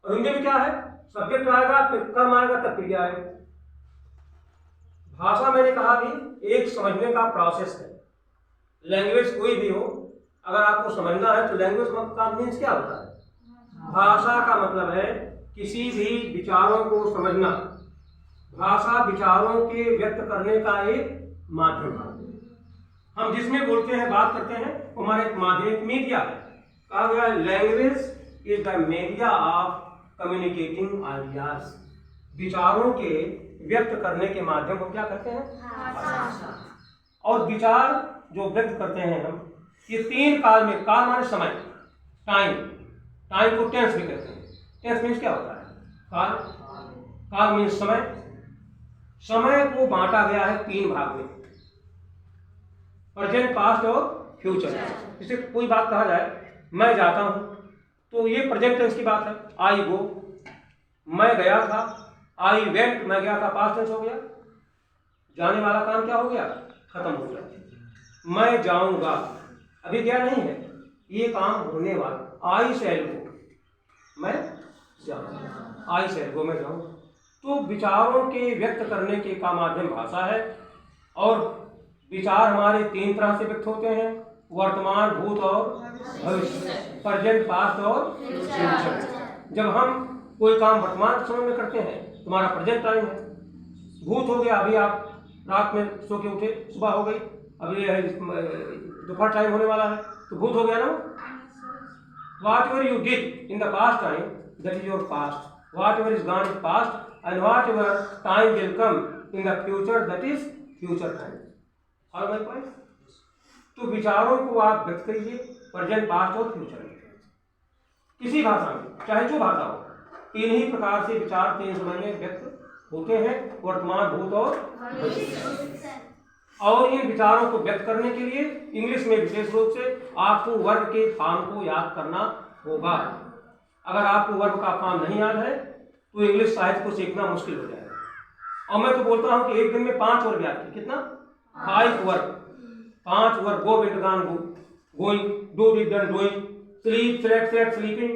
और हिंदी में क्या है, सब्जेक्ट आएगा फिर कर्म आएगा तब क्रिया आएगी। भाषा मैंने कहा भी एक समझने का प्रोसेस है। लैंग्वेज कोई भी हो, अगर आपको समझना है तो लैंग्वेज का मीन्स क्या होता है? भाषा का मतलब है किसी भी विचारों को समझना। भाषा विचारों के व्यक्त करने का एक माध्यम है। हम जिसमें बोलते हैं, बात करते हैं, हमारा एक माध्यम मीडिया है। कहा गया language is the media of communicating ideas. विचारों के व्यक्त करने के माध्यम को क्या कहते हैं? भाषा। और विचार जो व्यक्त करते हैं हम, ये तीन काल में, काल माने समय, टाइम, टाइम को टेंस भी कहते हैं। टेंस मीन्स क्या होता है? काल। काल मीन्स समय। समय को बांटा गया है तीन भाग में, प्रेजेंट, पास्ट और फ्यूचर। जैसे कोई बात कहा जाए, मैं जाता हूं, तो ये प्रेजेंट टेंस की बात है, आई गो। मैं गया था, आई वेंट, मैं गया था, पास्ट टेंस हो गया। जाने वाला काम क्या हो गया? खत्म हो गया। मैं जाऊंगा, अभी गया नहीं है, ये काम होने वाला। आई शैल गो, मैं जाऊंगा, आई शैल गो, मैं जाऊंगा। तो विचारों के व्यक्त करने के का माध्यम भाषा है। और विचार हमारे तीन तरह से व्यक्त होते हैं, वर्तमान, भूत और भविष्य, प्रेजेंट, पास्ट और फ्यूचर। जब हम कोई काम वर्तमान समय में करते हैं, तुम्हारा प्रेजेंट टाइम है। भूत हो गया, अभी आप रात में सो के उठे, सुबह हो गई, अभी दोपहर टाइम होने वाला है, तो भूत हो गया ना। Whatever you did in the past time, that is your past. Whatever is gone is past, and whatever time will come in the future, that is future time. All my point? तो विचारों को आप व्यक्त करिए present, past और future में, किसी भाषा में, चाहे जो भाषा हो। तीन ही प्रकार से विचार तीन समय में व्यक्त होते हैं, वर्तमान, भूत और भविष्य। और इन विचारों को व्यक्त करने के लिए इंग्लिश में विशेष रूप से आपको वर्ब के फॉर्म को याद करना होगा। अगर आपको वर्ब का फॉर्म नहीं याद है तो इंग्लिश साहित्य को सीखना मुश्किल हो जाएगा। और मैं तो बोलता हूं कि एक दिन में 5 वर्ब याद कीजिए। कितना? 5 verb. 5 verb, go, went, gone, going, do, did, done, doing, sleep, slept, slept, sleeping,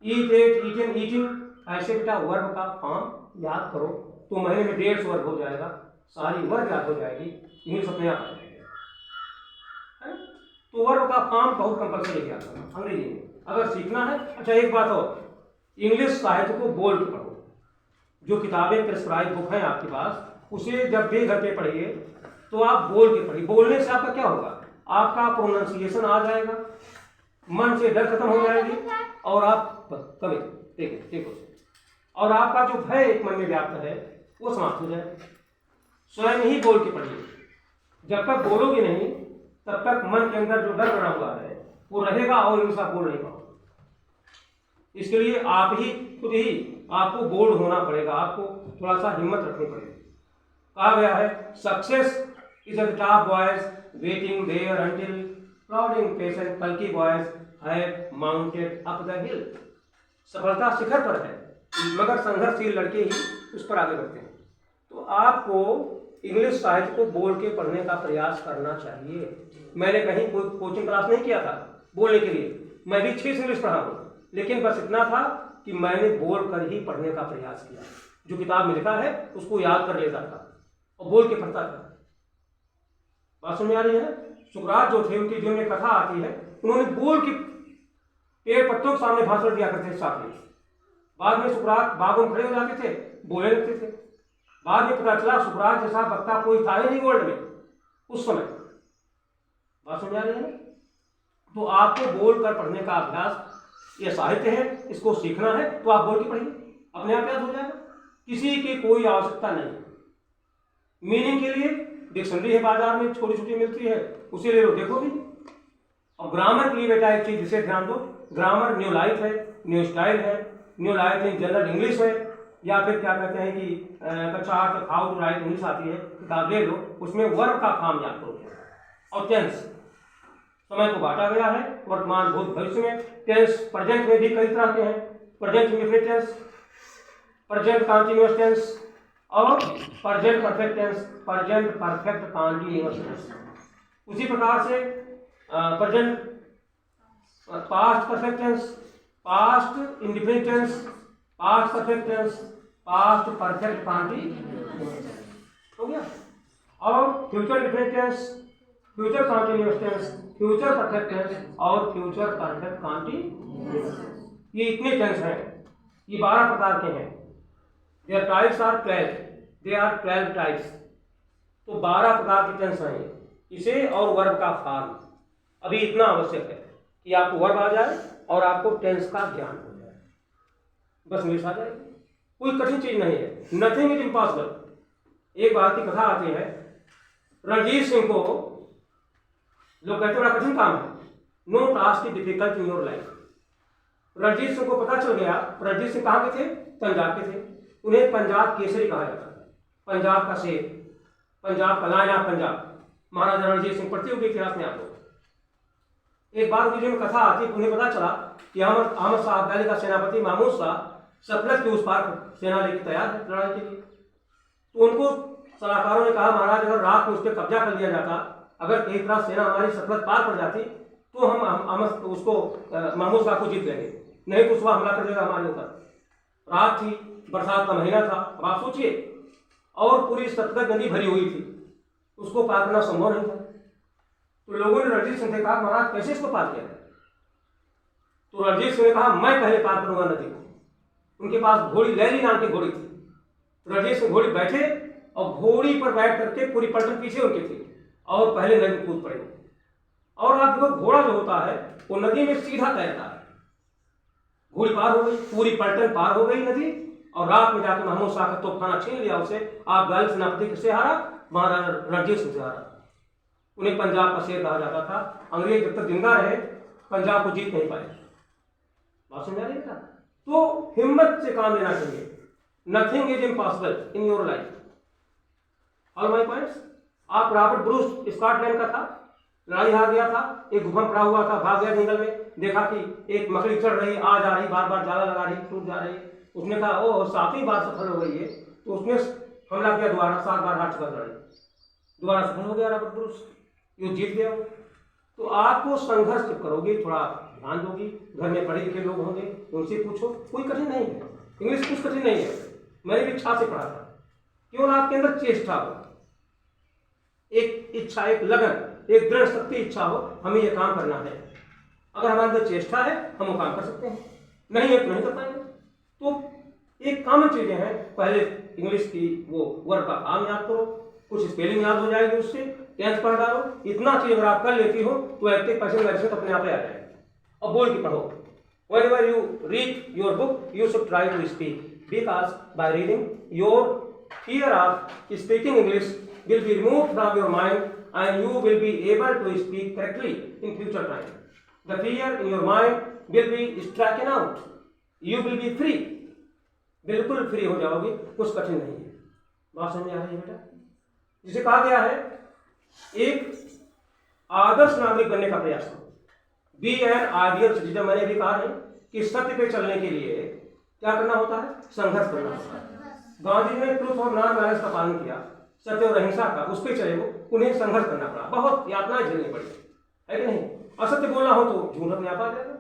eat, ate, eaten, eating. ऐसे बेटा वर्ब का फॉर्म याद करो तो महीने में 150 वर्ब हो जाएगा, सारी वर्ब याद हो जाएगी, इंग्लिश अपने आप आ जाएगा। तो वर्ब का फॉर्म बहुत कंपल्सरी याद करना अंग्रेजी में अगर सीखना है। अच्छा, एक बात और, इंग्लिश साहित्य को बोल के पढ़ो। जो किताबें प्रिस्क्राइब बुक हैं आपके पास, उसे जब भी घर पे पढ़िए तो आप बोल के पढ़िए। बोलने से आपका क्या होगा? आपका प्रोनाउंसिएशन आ जाएगा, मन से डर खत्म हो जाएगी, और आप कभी देखो और आपका जो भय एक मन में व्याप्त है वो समाप्त हो जाएगा। स्वयं ही बोल के पढ़िए। जब तक बोलोगे नहीं तब तक मन के अंदर जो डर बना हुआ है वो रहेगा और इंग्लिश आप बोल नहीं पाओगे। इसके लिए आप ही खुद ही आपको बोल्ड होना पड़ेगा, आपको थोड़ा सा हिम्मत रखनी पड़ेगी। कहा गया है, success is at the top boys waiting there until plodding patient कल्की boys have mounted up the hill. सफलता शिखर पर है मगर संघर्षशील लड़के ही उस पर आगे बढ़ते हैं। तो आपको इंग्लिश साहित्य को बोल के पढ़ने का प्रयास करना चाहिए। मैंने कहीं कोई कोचिंग क्लास नहीं किया था बोलने के लिए, मैं भी 6 इंग्लिश पढ़ा हूँ, लेकिन बस इतना था कि मैंने बोल कर ही पढ़ने का प्रयास किया। जो किताब में लिखा है उसको याद कर लेता था और बोल के पढ़ता था। बात समझ आ रही है? सुकरात जो थे, उनकी जो में कथा आती है, उन्होंने बोल के पेड़ पत्तों के सामने भाषण दिया करते थे साथ में। बाद में सुकरात बागों में खड़े हो जाते थे, बोलने लगते थे। बाद में पता चला सुकरात जैसा वक्ता कोई था ही नहीं वर्ल्ड में उस समय। बात समझ आ रही है ना? तो आपको बोल कर पढ़ने का अभ्यास, ये साहित्य है, इसको सीखना है तो आप बोल के पढ़िए, अपने आप याद हो जाएगा। किसी की कोई आवश्यकता नहीं। मीनिंग के लिए डिक्शनरी है बाजार में, छोटी छोटी मिलती है, उसे ले लो, देखो भी। और ग्रामर के लिए बेटा एक चीज जिसे ध्यान दो, ग्रामर न्यू लाइफ है, न्यू स्टाइल है, न्यू लाइफ में जनरल इंग्लिश है, या फिर क्या कहते हैं कि कक्षा हाउ टू राइट इंग्लिश आती है, किताब ले लो, उसमें वर्ब का फॉर्म याद करो। और टेंस, समय को बांटा गया है वर्तमान, भूत, भविष्य में। टेंस प्रेजेंट में भी कई तरह के हैं, present indefinite tense, present continuous tense और present perfect tense, present perfect continuous tense. उसी प्रकार से present past perfect tense, past indefinite tense, past perfect tense, past perfect continuous हो गया। और future definite tense, future continuous tense, future perfect tense और future perfect continuous. ये इतने tense हैं, ये 12 प्रकार के हैं। Their types are 12, they are 12 types. तो 12 प्रकार के टेंस हैं। इसे और वर्ब का फॉर्म अभी इतना आवश्यक है कि आपको वर्ब आ जाए और आपको टेंस का ज्ञान हो जाए, बस इंग्लिश आ जाएगी। कोई कठिन चीज नहीं है, नथिंग इज इम्पॉसिबल। एक बात की कथा आती है, रणजीत सिंह को लोग कहते बड़ा कठिन काम है, no task is difficult in your life. Ranjit Singh को पता चल गया, रणजीत सिंह कहाँ के थे? पंजाब के थे। उन्हें पंजाब केसरी कहा जाता है, पंजाब का शेर, पंजाब का लायन ऑफ पंजाब, महाराजा रणजीत सिंह। पढ़ते हुए इतिहास में आपको एक बार वीडियो में कथा आती है, उन्हें पता चला कि अहमद शाह अब्दाली का सेनापति महमूद शाह सतलज के उस पार सेना लेकर तैयार है लड़ाई के लिए। तो उनको सलाहकारों ने कहा, महाराज अगर रात को उस पर कब्जा कर लिया जाता, अगर एक रात सेना हमारी सतलज पार पड़ जाती तो हम उसको महमूद शाह को जीत लेंगे, नहीं तो सुबह हमला कर देगा हमारे ऊपर। रात थी, बरसात का महीना था। अब आप सोचिए, और पूरी सतलज नदी भरी हुई थी, उसको पार करना संभव नहीं था। तो लोगों ने रणजीत सिंह से कहा, महाराज कैसे इसको पार किया जाए? तो रणजीत सिंह ने कहा, मैं पहले पार करूंगा नदी को। उनके पास घोड़ी, लैली नाम की घोड़ी थी। रणजीत सिंह घोड़ी बैठे और घोड़ी पर बैठ करके पूरी पलटन पीछे उनके थी और पहले नदी में कूद पड़े। और आप देखो, घोड़ा जो होता है वो नदी में सीधा तैरता है। घोड़ी पार हो गई, पूरी पलटन पार हो गई नदी, और रात में जाकर महमूद शाह का तोपखाना छीन लिया उसे। आप गालिब सेनापति से हारा, महाराजा रणजीत सिंह से हारा। उन्हें पंजाब का शेर कहा जाता था। अंग्रेज जब तक जिंदा रहे पंजाब को जीत नहीं पाए। बात समझ आ रही है? तो हिम्मत से काम लेना चाहिए। Nothing is impossible in your life. All my points. आप रॉबर्ट ब्रूस स्कॉटलैंड का था, लड़ाई हार गया था, एक भूकंप पड़ा हुआ था, भाग गया जंगल में, देखा कि एक मकड़ी चढ़ रही, आ जा रही, बार बार जाला लगा रही, टूट जा रही। उसने कहा, ओ 7वीं बार सफल हो गई है। तो उसने हमला किया दोबारा, 7 बार हार चुका लड़ाई, दोबारा सफल हो गया रॉबर्ट ब्रूस, ये जीत गया। तो आपको संघर्ष जब करोगे, थोड़ा ध्यान दोगी, घर में पढ़े लिखे लोग होंगे, उनसे पूछो, कोई कठिन नहीं है, इंग्लिश कुछ कठिन नहीं है। मैंने भी इच्छा से पढ़ा था, केवल आपके अंदर चेष्टा हो, एक इच्छा, एक लगन, एक दृढ़ शक्ति इच्छा हो, हमें ये काम करना है। अगर हमारे अंदर चेष्टा है, हम वो काम कर सकते हैं, नहीं है तो नहीं कर पाएंगे। तो एक कॉमन चीजें हैं, पहले इंग्लिश की वो वर्ड का काम याद करो, कुछ स्पेलिंग याद हो जाएगी, उससे टेंस पढ़ डालो। इतना चीज अगर आप कर लेती हो तो 80% अपने आप आ जाएगा। और बोल के पढ़ो। Whenever you read your book, you should try to speak, because by reading, your fear of speaking English will be removed from your mind, and you will be able to speak correctly in future time. The fear in your mind will be stricken out. You will be free. बिल्कुल free हो जाओगे, कुछ कठिन नहीं है। बात समझ आ रही है बेटा? जिसे कहा गया है, एक आदर्श नागरिक बनने का प्रयास करो। Be an ideal citizen. मैंने भी कहा है कि सत्य पे चलने के लिए क्या करना होता है? संघर्ष करना होता है। गांधी ने ट्रूथ और नॉन वायलेंस का पालन किया, सत्य और अहिंसा का, उस पर चले वो, उन्हें संघर्ष करना पड़ा, बहुत यातनाएं झेलनी पड़ी, है कि नहीं? असत्य बोलना हो तो झूठ अपने आप आ जाएगा,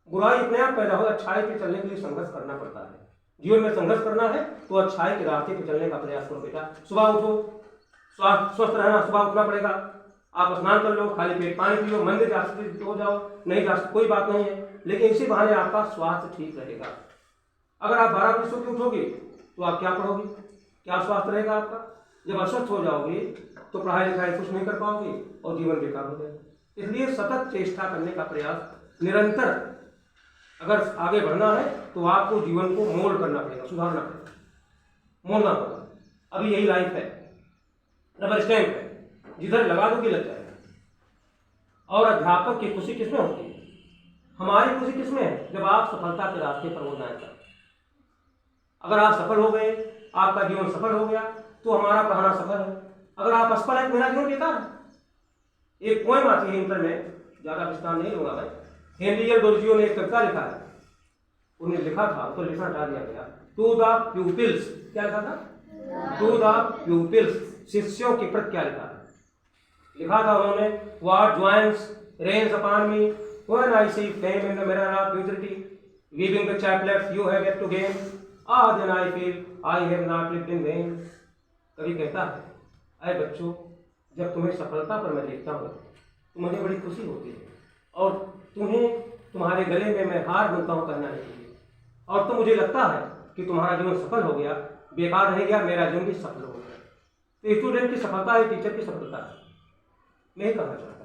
बुराई अपने आप पैदा हो। अच्छाई पे चलने के लिए संघर्ष करना पड़ता है। जीवन में संघर्ष करना है तो अच्छाई के रास्ते पे चलने का प्रयास करो बेटा। सुबह उठो, स्वस्थ रहना, सुबह उठना पड़ेगा, आप स्नान कर लो, खाली पेट पानी पियो, मंदिर जा सकते हो जाओ, नहीं जा सकते कोई बात नहीं है, लेकिन इसी बहाने आपका स्वास्थ्य ठीक रहेगा। अगर आप 12 बजे सो के उठोगे तो आप क्या पढ़ोगे, क्या स्वास्थ्य रहेगा आपका? जब अस्वस्थ हो जाओगे तो पढ़ाई लिखाई कुछ नहीं कर पाओगे और जीवन बेकार हो जाएगा। इसलिए सतत चेष्टा करने का प्रयास, निरंतर अगर आगे बढ़ना है तो आपको जीवन को मोल्ड करना पड़ेगा, सुधारना पड़ेगा, मोड़ना होगा। अभी यही लाइफ है, रबर स्टैंप है, जिधर लगा दोगे लग जाएगा। और अध्यापक की खुशी किसमें होती है? हमारी खुशी किसमें है? जब आप सफलता के रास्ते पर हो जाएगा। अगर आप सफल हो गए, आपका जीवन सफल हो गया, तो हमारा पढ़ाना सफल है। अगर आप असफल है तो मेरा जीवन बेकार है। एक पोएम आती है इंटर में, ज्यादा विस्तार नहीं लूंगा मैं। हेनरी एल डोरजियो ने एक कविता लिखा है, उन्हें लिखा था तो लिखना हटा दिया गया। टू द प्यूपिल्स, क्या लिखा था? टू द प्यूपिल्स, शिष्यों के प्रति क्या लिखा है? लिखा था उन्होंने, what joins reigns upon me when I see fame in the mirror of futurity, weaving the chaplets you have yet to gain, ah then I feel I have not lived in vain। कवि कहता है, अरे बच्चों, जब तुम्हें सफलता पर मैं देखता हूँ तो मुझे बड़ी खुशी होती है, और तुम्हें तुम्हारे गले में मैं हार बनता हूँ कहना नहीं चाहिए, और तो मुझे लगता है कि तुम्हारा जीवन सफल हो गया, बेकार रह गया, मेरा जीवन भी सफल हो गया। तो स्टूडेंट की सफलता है टीचर की सफलता है, मैं कहना चाहता हूँ।